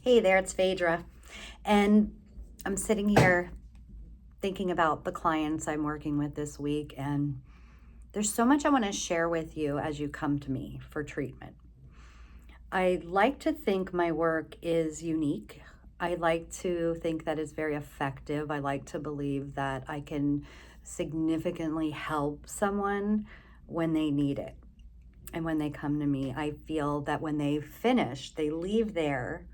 Hey there, it's Phaedra. And I'm sitting here thinking about the clients I'm working with this week, and there's so much I want to share with you as you come to me for treatment. I like to think my work is unique. I like to think that it's very effective. I like to believe that I can significantly help someone when they need it. And when they come to me, I feel that when they finish, they leave there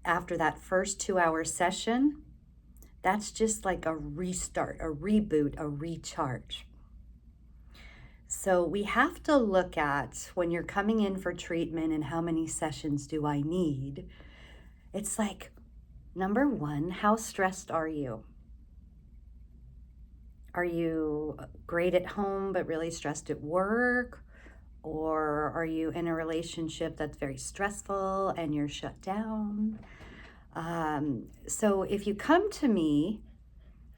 after that first 2 hour session, that's just like a restart, a reboot, a recharge. So we have to look at when you're coming in for treatment and how many sessions do I need? It's like, number one, how stressed are you? Are you great at home but really stressed at work? Or are you in a relationship that's very stressful and you're shut down? So if you come to me,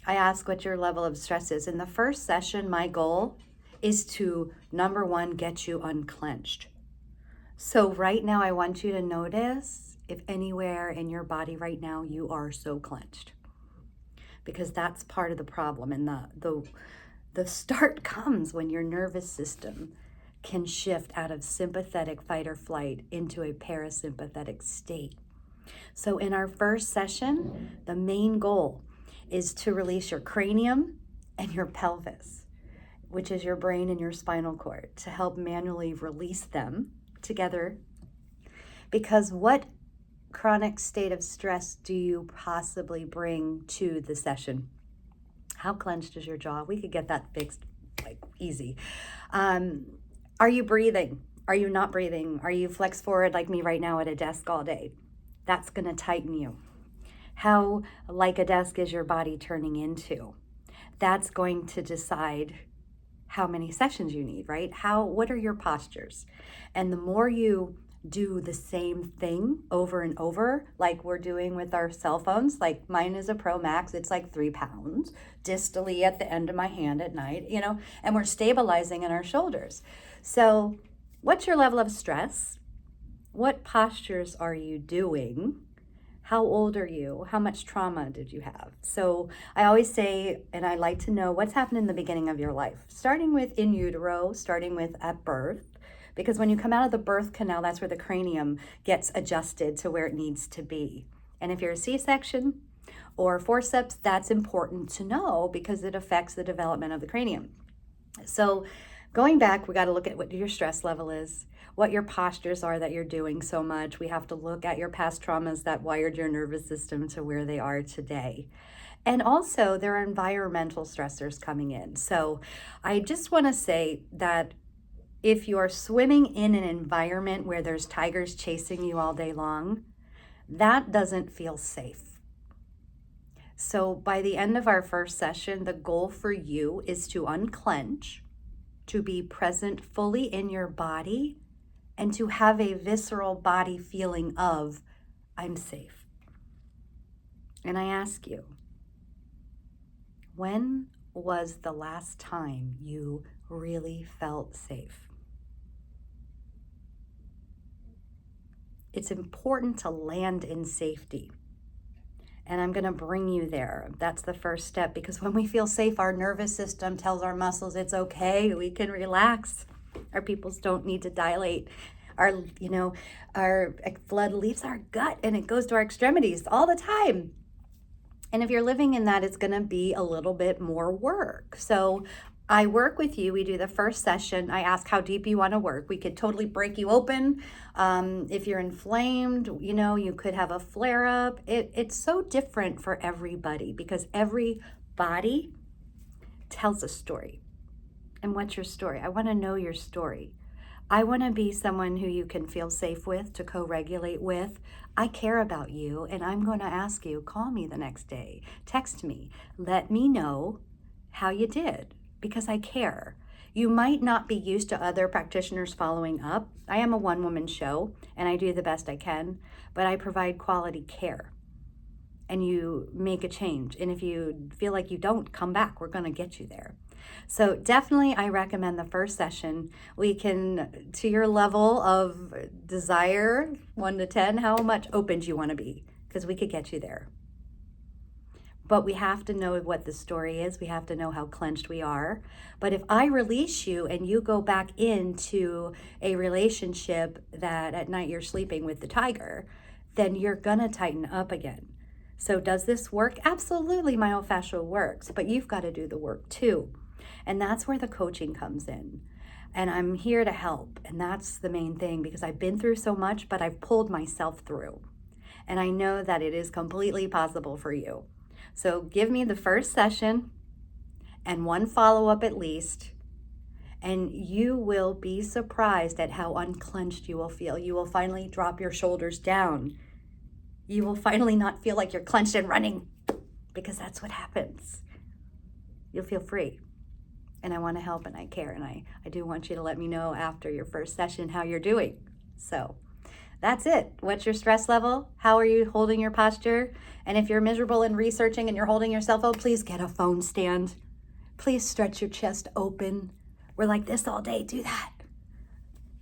I ask what your level of stress is. In the first session, my goal is to, number one, get you unclenched. So right now, I want you to notice if anywhere in your body right now you are so clenched, because that's part of the problem. And the start comes when your nervous system can shift out of sympathetic fight or flight into a parasympathetic state. So in our first session, the main goal is to release your cranium and your pelvis, which is your brain and your spinal cord, to help manually release them together. Because what chronic state of stress do you possibly bring to the session? How clenched is your jaw? We could get that fixed like easy. Are you breathing? Are you not breathing? Are you flexed forward like me right now at a desk all day? That's going to tighten you. How like a desk is your body turning into? That's going to decide how many sessions you need, right? What are your postures? And the more you do the same thing over and over, like we're doing with our cell phones, like mine is a Pro Max, it's like 3 pounds distally at the end of my hand at night, and we're stabilizing in our shoulders. So what's your level of stress? What postures are you doing? How old are you? How much trauma did you have? So I always say, and I like to know what's happened in the beginning of your life, starting with in utero, starting with at birth, because when you come out of the birth canal, that's where the cranium gets adjusted to where it needs to be. And if you're a C-section or forceps, that's important to know because it affects the development of the cranium. So going back, we got to look at what your stress level is, what your postures are that you're doing so much. We have to look at your past traumas that wired your nervous system to where they are today. And also, there are environmental stressors coming in. So I just want to say that if you're swimming in an environment where there's tigers chasing you all day long, that doesn't feel safe. So by the end of our first session, the goal for you is to unclench, to be present fully in your body, and to have a visceral body feeling of, I'm safe. And I ask you, when was the last time you really felt safe? It's important to land in safety. And I'm going to bring you there. That's the first step, because when we feel safe, our nervous system tells our muscles it's okay, we can relax. Our pupils don't need to dilate. Our blood leaves our gut and it goes to our extremities all the time. And if you're living in that, it's going to be a little bit more work. So I work with you. We do the first session. I ask how deep you want to work. We could totally break you open. If you're inflamed, you could have a flare up. It's so different for everybody because every body tells a story. And what's your story? I want to know your story. I want to be someone who you can feel safe with, to co-regulate with. I care about you, and I'm going to ask you, call me the next day, text me, let me know how you did, because I care. You might not be used to other practitioners following up. I am a one-woman show, and I do the best I can, but I provide quality care. And you make a change. And if you feel like you don't, come back. We're going to get you there. So definitely I recommend the first session. We can, to your level of desire, 1 to 10, how much open do you want to be? Because we could get you there. But we have to know what the story is. We have to know how clenched we are. But if I release you and you go back into a relationship that at night you're sleeping with the tiger, then you're going to tighten up again. So does this work? Absolutely, myofascial works, but you've got to do the work too. And that's where the coaching comes in. And I'm here to help. And that's the main thing, because I've been through so much, but I've pulled myself through. And I know that it is completely possible for you. So give me the first session and 1 follow-up at least, and you will be surprised at how unclenched you will feel. You will finally drop your shoulders down. You will finally not feel like you're clenched and running, because that's what happens. You'll feel free. And I want to help and I care, and I do want you to let me know after your first session how you're doing. So that's it. What's your stress level? How are you holding your posture? And if you're miserable and researching and you're holding yourself up, please get a phone stand. Please stretch your chest open. We're like this all day. Do that.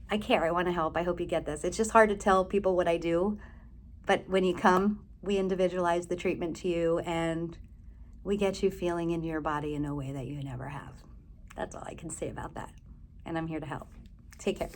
I care. I want to help. I hope you get this. It's just hard to tell people what I do. But when you come, we individualize the treatment to you, and we get you feeling into your body in a way that you never have. That's all I can say about that. And I'm here to help. Take care.